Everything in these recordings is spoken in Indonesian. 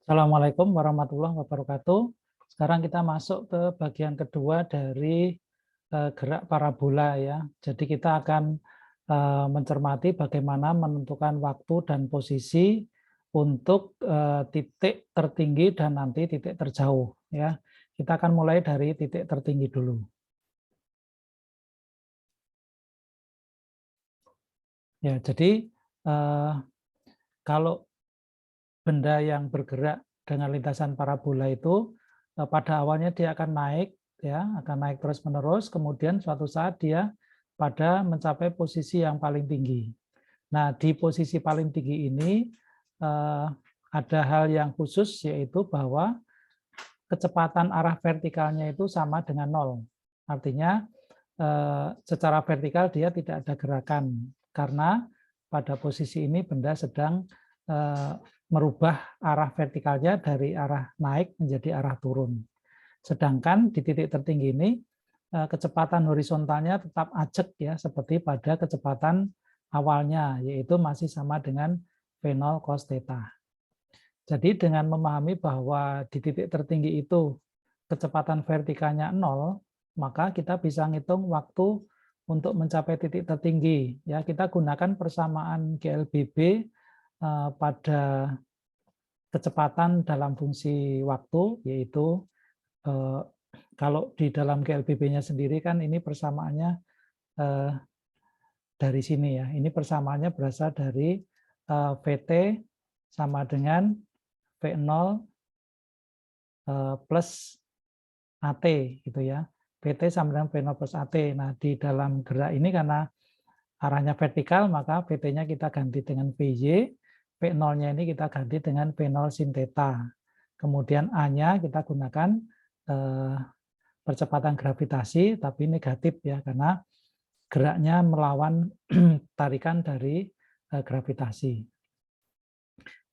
Assalamualaikum warahmatullahi wabarakatuh. Sekarang kita masuk ke bagian kedua dari gerak parabola ya. Jadi kita akan mencermati bagaimana menentukan waktu dan posisi untuk titik tertinggi dan nanti titik terjauh ya. Kita akan mulai dari titik tertinggi dulu. Ya, jadi kalau benda yang bergerak dengan lintasan parabola itu pada awalnya dia akan naik ya, akan naik terus-menerus, kemudian suatu saat dia pada mencapai posisi yang paling tinggi. Nah, di posisi paling tinggi ini ada hal yang khusus, yaitu bahwa kecepatan arah vertikalnya itu sama dengan 0. Artinya secara vertikal dia tidak ada gerakan karena pada posisi ini benda sedang merubah arah vertikalnya dari arah naik menjadi arah turun. Sedangkan di titik tertinggi ini kecepatan horizontalnya tetap ajek ya, seperti pada kecepatan awalnya, yaitu masih sama dengan V0 cos theta. Jadi dengan memahami bahwa di titik tertinggi itu kecepatan vertikalnya 0, maka kita bisa ngitung waktu untuk mencapai titik tertinggi. Ya, kita gunakan persamaan GLBB pada kecepatan dalam fungsi waktu, yaitu kalau di dalam GLBB-nya sendiri kan ini persamaannya dari sini ya. Ini persamaannya berasal dari VT sama dengan V0 plus AT gitu ya. VT sama dengan V0 plus AT. Nah, di dalam gerak ini karena arahnya vertikal, maka VT-nya kita ganti dengan VY, V0-nya ini kita ganti dengan V0 sin theta. Kemudian A-nya kita gunakan percepatan gravitasi, tapi negatif ya, karena geraknya melawan tarikan dari gravitasi.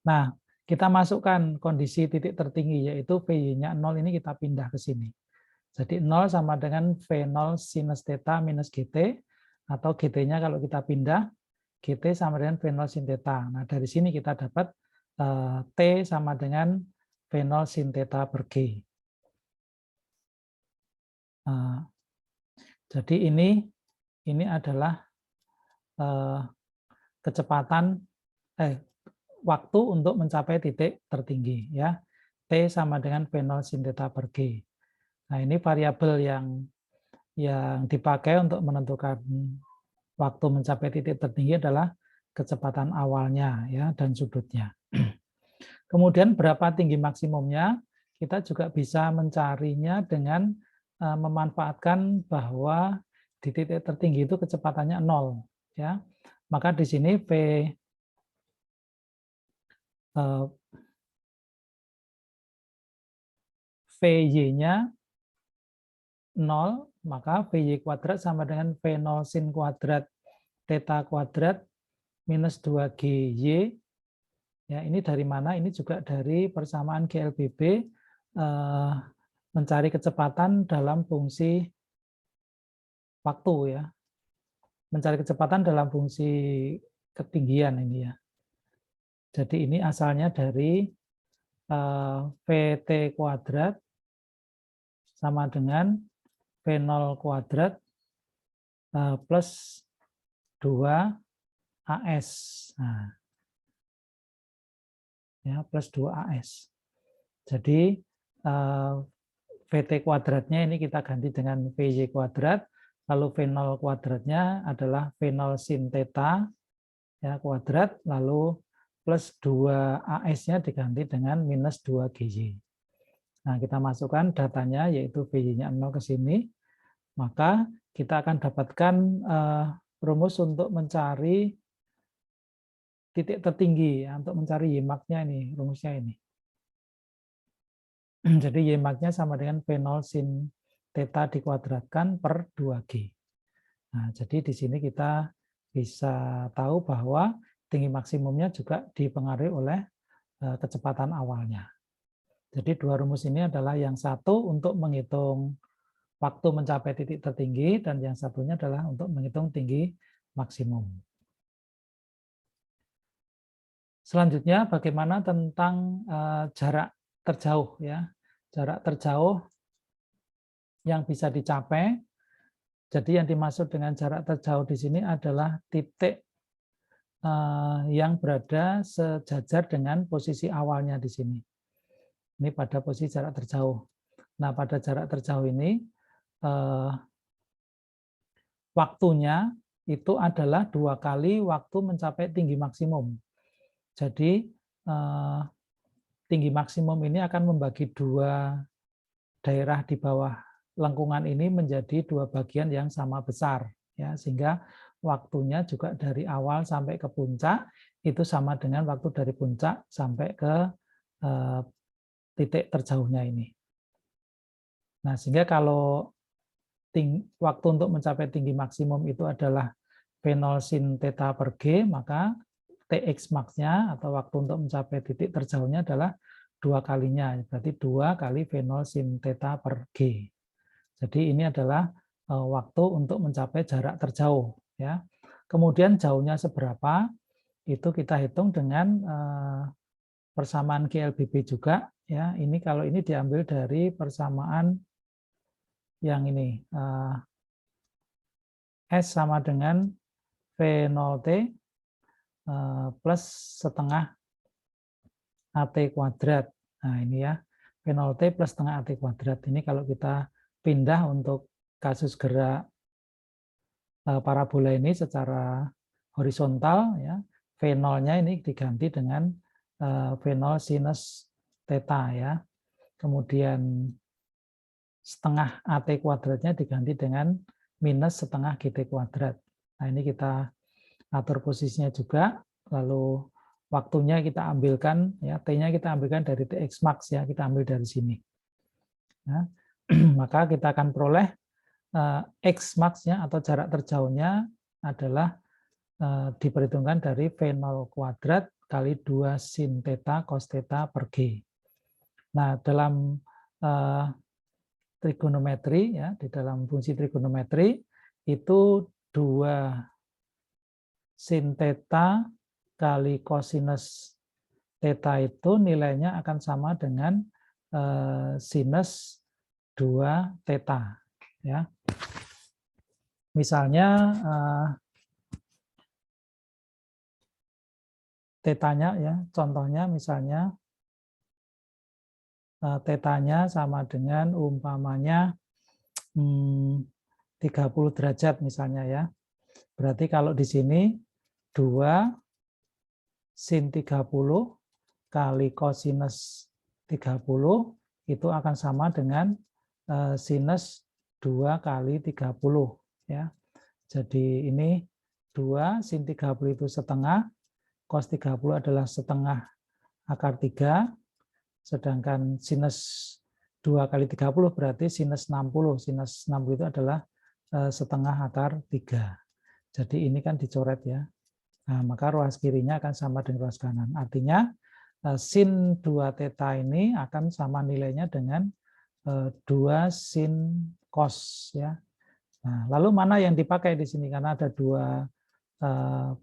Nah, kita masukkan kondisi titik tertinggi, yaitu VY-nya 0 ini kita pindah ke sini. Jadi 0 sama dengan V0 sinus theta minus GT, atau GT-nya kalau kita pindah, GT sama dengan V0 sin theta. Nah, dari sini kita dapat T sama dengan V0 sin theta per G. Jadi ini adalah kecepatan waktu untuk mencapai titik tertinggi ya. T sama dengan V0 sin theta per G. Nah, ini variabel yang dipakai untuk menentukan waktu mencapai titik tertinggi adalah kecepatan awalnya ya dan sudutnya. Kemudian berapa tinggi maksimumnya? Kita juga bisa mencarinya dengan memanfaatkan bahwa di titik tertinggi itu kecepatannya 0 ya. Maka di sini VY-nya 0, maka VY kuadrat sama dengan V0 sin kuadrat theta kuadrat minus 2GY. Ya, ini dari mana? Ini juga dari persamaan GLBB mencari kecepatan dalam fungsi waktu ya. Mencari kecepatan dalam fungsi ketinggian ini ya. Jadi ini asalnya dari VT kuadrat sama dengan V0 kuadrat plus 2 AS. Nah, ya, plus 2 AS. Jadi VT kuadratnya ini kita ganti dengan VY kuadrat, lalu V0 kuadratnya adalah V0 sin theta ya, kuadrat, lalu plus 2 AS-nya diganti dengan minus 2 GY. Nah, kita masukkan datanya, yaitu VY-nya 0 ke sini, maka kita akan dapatkan rumus untuk mencari titik tertinggi, ya, untuk mencari Y-max-nya ini, rumusnya ini. Jadi Y-max-nya sama dengan V0 sin theta dikuadratkan per 2G. Nah, jadi di sini kita bisa tahu bahwa tinggi maksimumnya juga dipengaruhi oleh kecepatan awalnya. Jadi dua rumus ini adalah yang satu untuk menghitung waktu mencapai titik tertinggi, dan yang satunya adalah untuk menghitung tinggi maksimum. Selanjutnya bagaimana tentang jarak terjauh ya. Jarak terjauh yang bisa dicapai. Jadi yang dimaksud dengan jarak terjauh di sini adalah titik yang berada sejajar dengan posisi awalnya di sini. Ini pada posisi jarak terjauh. Nah, pada jarak terjauh ini waktunya itu adalah 2 kali waktu mencapai tinggi maksimum. Jadi tinggi maksimum ini akan membagi 2 daerah di bawah lengkungan ini menjadi 2 bagian yang sama besar, ya, sehingga waktunya juga dari awal sampai ke puncak itu sama dengan waktu dari puncak sampai ke titik terjauhnya ini. Nah, sehingga kalau waktu untuk mencapai tinggi maksimum itu adalah V0 sin theta per G, maka Tx max-nya atau waktu untuk mencapai titik terjauhnya adalah 2 kalinya, berarti 2 kali V0 sin theta per G. Jadi ini adalah waktu untuk mencapai jarak terjauh. Ya. Kemudian jauhnya seberapa, itu kita hitung dengan persamaan GLBB juga. Ya. Ini kalau ini diambil dari persamaan yang ini, S sama dengan V0T plus setengah AT kuadrat. Nah ini ya, V0T plus setengah AT kuadrat. Ini kalau kita pindah untuk kasus gerak parabola ini secara horizontal, ya, V0-nya ini diganti dengan V0 sinus theta, ya. Kemudian setengah AT kuadratnya diganti dengan minus setengah GT kuadrat. Nah ini kita atur posisinya juga, lalu waktunya kita ambilkan, ya, T-nya kita ambilkan dari Tx max, ya, kita ambil dari sini. Ya. Maka kita akan peroleh X max-nya atau jarak terjauhnya adalah diperhitungkan dari V0 kuadrat kali 2 sin theta cos theta per G. Nah, dalam trigonometri, ya, di dalam fungsi trigonometri itu 2 sin theta kali kosinus theta itu nilainya akan sama dengan sinus 2 theta. Ya. Misalnya tetanya, ya, contohnya misalnya tetanya sama dengan umpamanya 30 derajat misalnya, ya. Berarti kalau di sini 2 sin 30 kali kosinus 30 itu akan sama dengan sinus 2 kali 30, ya. Jadi ini 2 sin 30 itu setengah, cos 30 adalah setengah akar 3, sedangkan sinus 2 kali 30 berarti sinus 60. Sinus 60 itu adalah setengah akar 3. Jadi ini kan dicoret, ya. Nah, maka ruas kirinya akan sama dengan ruas kanan. Artinya sin 2 theta ini akan sama nilainya dengan 2 sin cos, ya. Nah, lalu mana yang dipakai di sini? Karena ada 2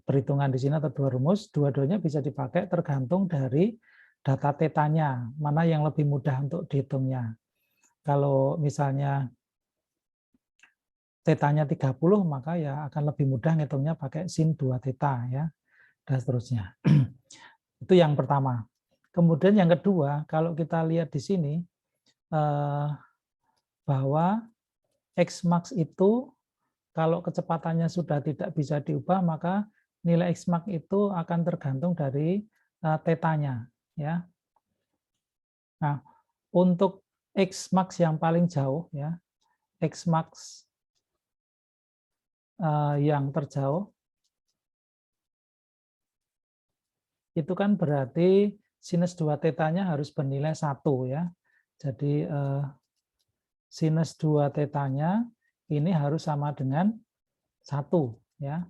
perhitungan di sini atau 2 rumus, dua-duanya bisa dipakai tergantung dari data tetanya, mana yang lebih mudah untuk dihitungnya. Kalau misalnya tetanya 30, maka ya akan lebih mudah ngitungnya pakai sin 2 theta, ya, dan seterusnya. Itu yang pertama. Kemudian yang kedua, kalau kita lihat di sini bahwa X max itu kalau kecepatannya sudah tidak bisa diubah, maka nilai X max itu akan tergantung dari tetanya, ya. Nah, untuk X max yang paling jauh, ya, X max yang terjauh itu kan berarti sinus 2 tetanya harus bernilai 1, ya. Jadi sinus 2 tetanya ini harus sama dengan 1, ya.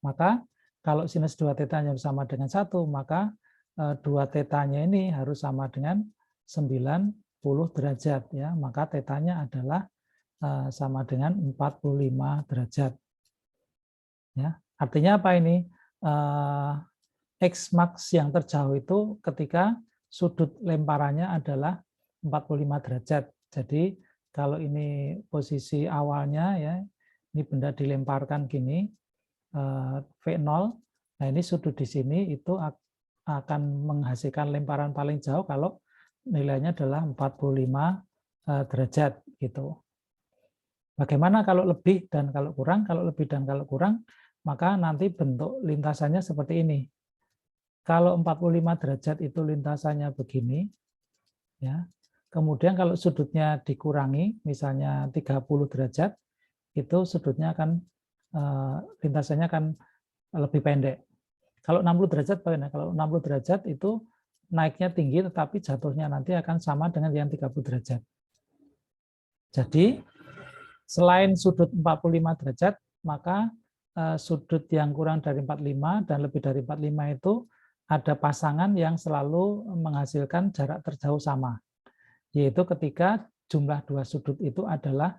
Maka kalau sinus 2 tetanya sama dengan 1, maka 2 tetanya ini harus sama dengan 90 derajat, ya. Maka tetanya adalah sama dengan 45 derajat. Ya. Artinya apa ini? X max yang terjauh itu ketika sudut lemparannya adalah 45 derajat. Jadi kalau ini posisi awalnya ya, ini benda dilemparkan gini, V0, nah ini sudut di sini itu akan menghasilkan lemparan paling jauh kalau nilainya adalah 45 derajat gitu. Bagaimana kalau lebih dan kalau kurang? Kalau lebih dan kalau kurang, maka nanti bentuk lintasannya seperti ini. Kalau 45 derajat itu lintasannya begini, ya. Kemudian kalau sudutnya dikurangi, misalnya 30 derajat, itu sudutnya akan lintasannya akan lebih pendek. Kalau 60 derajat bagaimana? Kalau 60 derajat itu naiknya tinggi, tetapi jatuhnya nanti akan sama dengan yang 30 derajat. Jadi selain sudut 45 derajat, maka sudut yang kurang dari 45 dan lebih dari 45 itu ada pasangan yang selalu menghasilkan jarak terjauh sama, yaitu ketika jumlah dua sudut itu adalah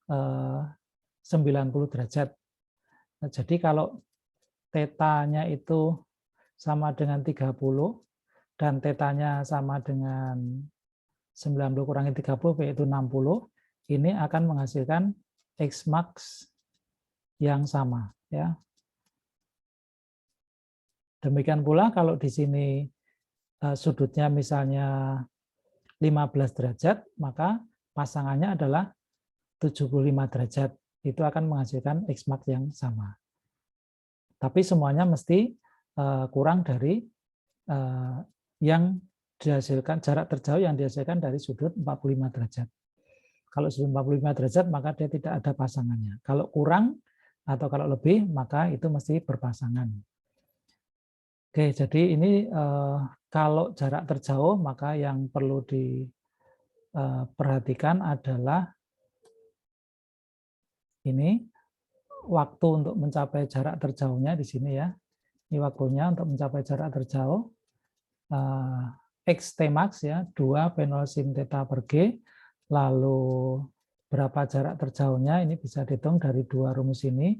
90 derajat. Nah, jadi kalau tetanya itu sama dengan 30 dan tetanya sama dengan 90 kurangi 30 yaitu 60, ini akan menghasilkan X max yang sama, ya. Demikian pula kalau di sini sudutnya misalnya 15 derajat, maka pasangannya adalah 75 derajat. Itu akan menghasilkan X max yang sama. Tapi semuanya mesti kurang dari yang dihasilkan, jarak terjauh yang dihasilkan dari sudut 45 derajat. Kalau sudut 45 derajat, maka dia tidak ada pasangannya. Kalau kurang atau kalau lebih, maka itu mesti berpasangan. Oke, jadi ini kalau jarak terjauh, maka yang perlu diperhatikan adalah ini waktu untuk mencapai jarak terjauhnya di sini ya. Ini waktunya untuk mencapai jarak terjauh. X Tmax ya, 2 P0 sin theta per G. Lalu berapa jarak terjauhnya ini bisa dihitung dari dua rumus ini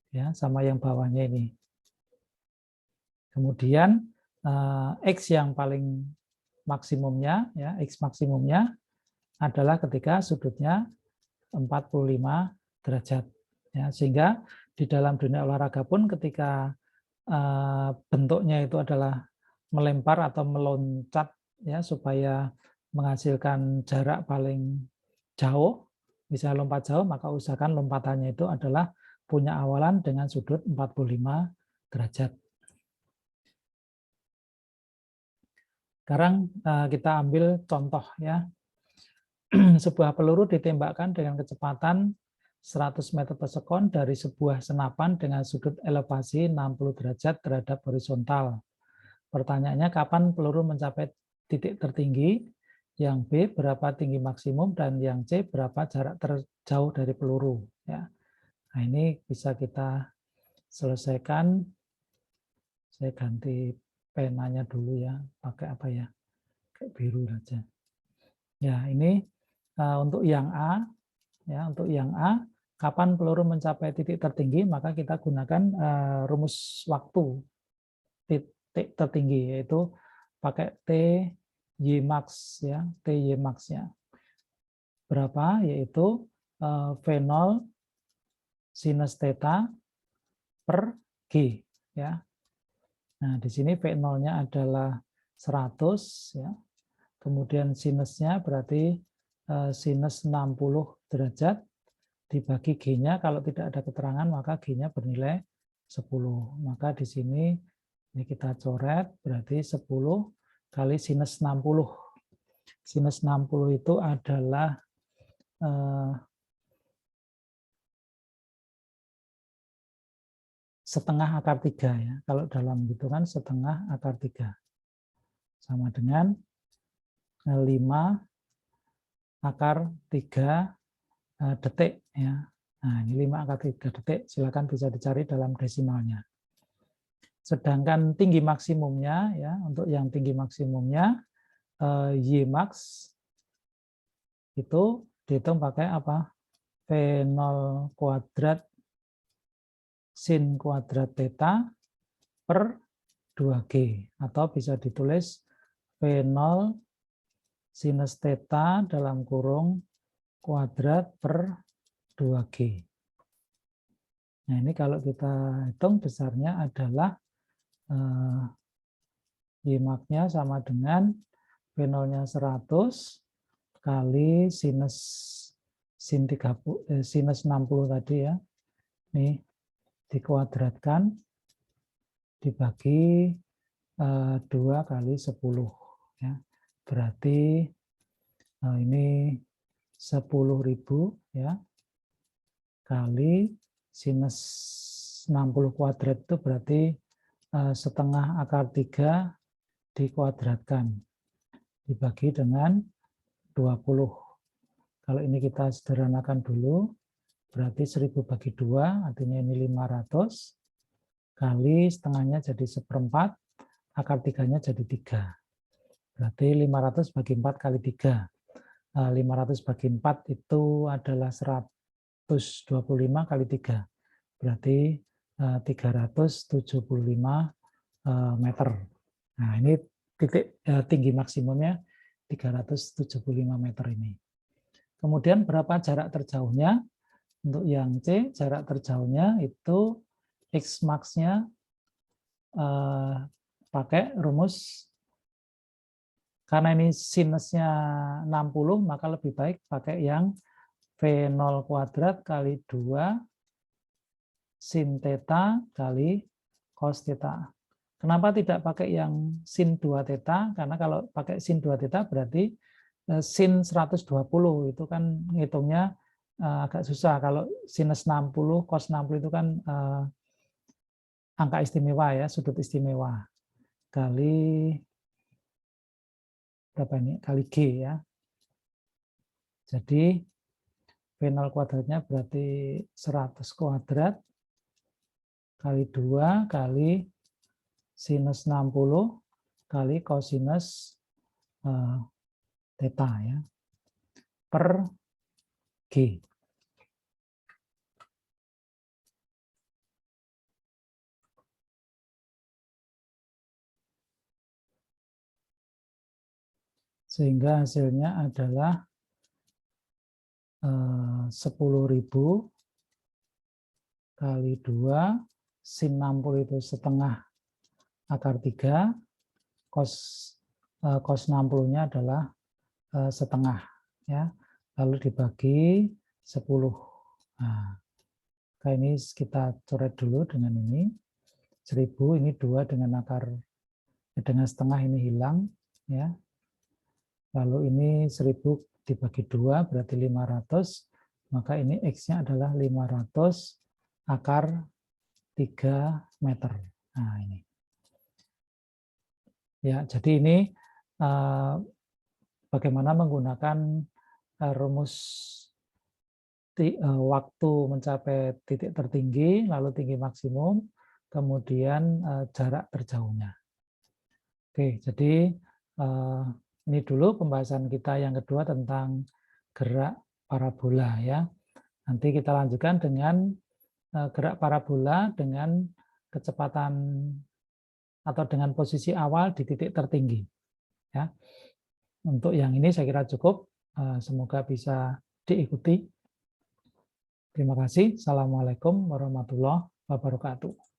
ya, sama yang bawahnya ini. Kemudian X yang paling maksimumnya ya, X maksimumnya adalah ketika sudutnya 45 derajat ya, sehingga di dalam dunia olahraga pun ketika bentuknya itu adalah melempar atau meloncat ya supaya menghasilkan jarak paling jauh, bisa lompat jauh, maka usahakan lompatannya itu adalah punya awalan dengan sudut 45 derajat. Sekarang kita ambil contoh ya. Sebuah peluru ditembakkan dengan kecepatan 100 meter per sekon dari sebuah senapan dengan sudut elevasi 60 derajat terhadap horizontal. Pertanyaannya kapan peluru mencapai titik tertinggi, yang B berapa tinggi maksimum, dan yang C berapa jarak terjauh dari peluru. Ya. Nah ini bisa kita selesaikan. Saya ganti penanya dulu ya, pakai apa ya? Kayak biru saja. Ya ini untuk yang A, ya untuk yang A, kapan peluru mencapai titik tertinggi, maka kita gunakan rumus waktu titik tertinggi, yaitu pakai T Y max ya, T Y max ya. Berapa? Yaitu V0 sinus theta per G ya. Nah, di sini V0-nya adalah 100 ya. Kemudian sinusnya berarti sinus 60 derajat dibagi G-nya, kalau tidak ada keterangan maka G-nya bernilai 10. Maka di sini ini kita coret berarti 10 kali sinus 60. Sinus 60 itu adalah setengah akar 3 ya. Kalau dalam hitungan setengah akar 3 sama dengan 5 akar 3 detik ya. Nah, ini 5 akar 3 detik, silakan bisa dicari dalam desimalnya. Sedangkan tinggi maksimumnya ya, untuk yang tinggi maksimumnya Y max itu dihitung pakai apa? V0 kuadrat sin kuadrat theta per 2G, atau bisa ditulis V0 sinus theta dalam kurung kuadrat per 2G. Nah, ini kalau kita hitung besarnya adalah Y-max-nya sama dengan V0-nya 100 kali sinus sinus 60 tadi ya. Ini dikuadratkan dibagi 2 kali 10 ya. Berarti ini 10.000 ya kali sinus 60 kuadrat itu berarti setengah akar 3 dikuadratkan dibagi dengan 20. Kalau ini kita sederhanakan dulu, berarti 1000 bagi 2, artinya ini 500, kali setengahnya jadi 1/4, akar 3-nya jadi 3. Berarti 500 bagi 4 kali 3. 500 bagi 4 itu adalah 125 kali 3. Berarti 375 meter. Nah, ini titik tinggi maksimumnya 375 meter ini. Kemudian berapa jarak terjauhnya? Untuk yang C, jarak terjauhnya itu X max-nya pakai rumus, karena ini sinusnya 60, maka lebih baik pakai yang V0 kuadrat kali 2 sin theta kali cos theta. Kenapa tidak pakai yang sin 2 theta? Karena kalau pakai sin 2 theta berarti sin 120, itu kan ngitungnya agak susah. Kalau sinus 60, cos 60 itu kan angka istimewa ya, sudut istimewa. Kali berapa ini? Kali G ya. Jadi V0 kuadratnya berarti 100 kuadrat kali 2 kali sinus 60 kali kosinus theta ya, per G. Sehingga hasilnya adalah 10.000 kali 2, sin 60 itu setengah akar 3, cos 60-nya adalah setengah ya, lalu dibagi 10. Nah, ini kita coret dulu dengan ini 1000, ini 2 dengan akar dengan setengah ini hilang ya. Lalu ini 1000 dibagi 2 berarti 500, maka ini X-nya adalah 500 akar 3 meter. Nah, ini. Ya, jadi ini bagaimana menggunakan rumus waktu mencapai titik tertinggi, lalu tinggi maksimum, kemudian jarak terjauhnya. Oke, jadi ini dulu pembahasan kita yang kedua tentang gerak parabola ya. Nanti kita lanjutkan dengan gerak parabola dengan kecepatan atau dengan posisi awal di titik tertinggi. Ya. Untuk yang ini saya kira cukup. Semoga bisa diikuti. Terima kasih. Assalamualaikum warahmatullahi wabarakatuh.